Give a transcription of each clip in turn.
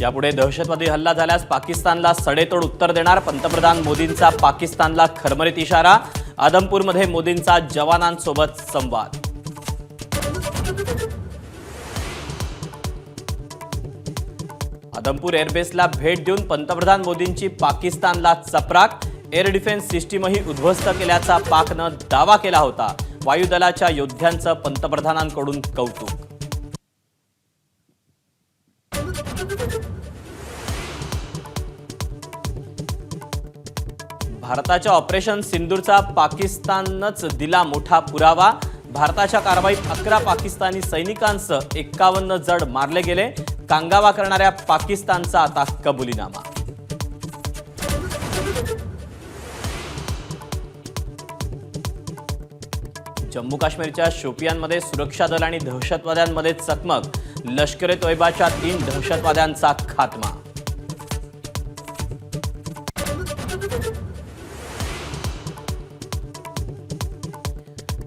यापुढे दहशतवादी हल्ला झाल्यास पाकिस्तानला सडेतोड उत्तर देणार पंतप्रधान मोदींचा पाकिस्तानला खरमरीत इशारा। आदमपूरमध्ये मोदींचा जवानांसोबत संवाद। आदमपूर एअरबेसला भेट देऊन पंतप्रधान मोदींची पाकिस्तानला चपराक। एअर डिफेन्स सिस्टीमही उद्ध्वस्त केल्याचा पाकनं दावा केला होता। वायुदलाच्या योद्ध्यांचं पंतप्रधानांकडून कौतुक। भारताच्या ऑपरेशन सिंदूरचा पाकिस्ताननंच दिला मोठा पुरावा। भारताच्या कारवाईत 11 पाकिस्तानी सैनिकांसह 51 जण मारले गेले। कांगावा करणाऱ्या पाकिस्तानचा आता कबुलीनामा। जम्मू काश्मीरच्या शोपियानमध्ये सुरक्षा दल आणि दहशतवाद्यांमध्ये चकमक। लष्कर-ए-तोयबाच्या 3 दहशतवाद्यांचा खात्मा।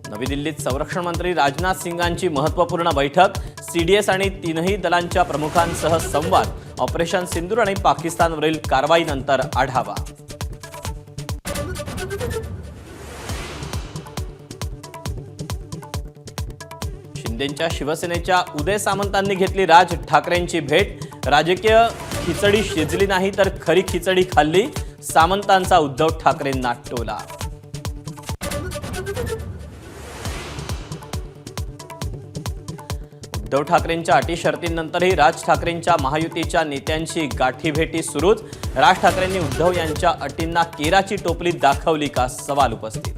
नवी दिल्लीत संरक्षण मंत्री राजनाथ सिंगांची महत्त्वपूर्ण बैठक। सीडीएस आणि 3ही दलांच्या प्रमुखांसह संवाद। ऑपरेशन सिंदूर आणि पाकिस्तानवरील कारवाईनंतर आढावा। शिंदेंच्या शिवसेनेच्या उदय सामंतांनी घेतली राज ठाकरेंची भेट। राजकीय खिचडी शिजली नाही तर खरी खिचडी खाल्ली। सामंतांचा उद्धव ठाकरेंना टोला। उद्धव ठाकरेंच्या अटी शर्तींनंतरही राज ठाकरेंच्या महायुतीच्या नेत्यांची गाठीभेटी सुरूच। राज ठाकरेंनी उद्धव यांच्या अटींना केराची टोपली दाखवली का, सवाल उपस्थित।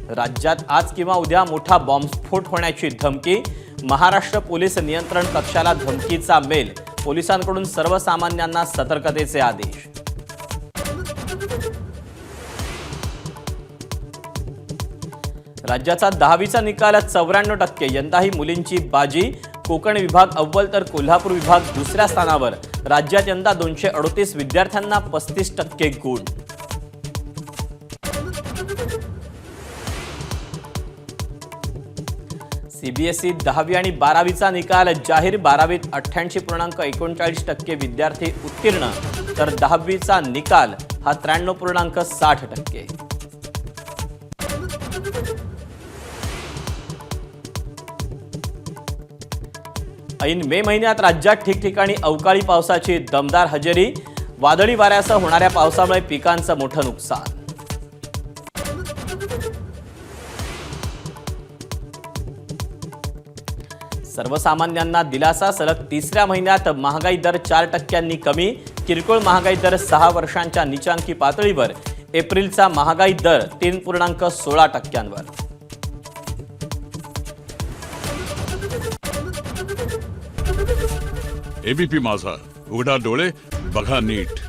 राज्यात आज किंवा उद्या मोठा बॉम्बस्फोट होण्याची धमकी। महाराष्ट्र पोलीस नियंत्रण कक्षाला धमकीचा मेल। पोलिसांकडून सर्वसामान्यांना सतर्कतेचे आदेश। राज्याचा 10वीचा निकाल 94%। यंदाही मुलींची बाजी। कोकण विभाग अव्वल तर कोल्हापूर विभाग दुसऱ्या स्थानावर। राज्यात यंदा 238 विद्यार्थ्यांना 35% गुण। सीबीएसई 10वी आणि 12वीचा निकाल जाहीर। 12वीत 88.39% विद्यार्थी उत्तीर्ण तर 10वीचा निकाल हा 93.60%। ऐन मे महिन्यात राज्यात ठिकठिकाणी अवकाळी पावसाची दमदार हजेरी। वादळी वाऱ्यासह होणाऱ्या पावसामुळे पिकांचं मोठं नुकसान। सर्वसामान्यांना दिलासा। सलग 3ऱ्या महिन्यात महागाई दर 4% कमी। किरकोळ महागाई दर 6 वर्षांच्या नीचांकी पातळीवर। एप्रिलचा महागाई दर 3.16%वर। एबीपी माझा, उघडा डोळे बघा नीट।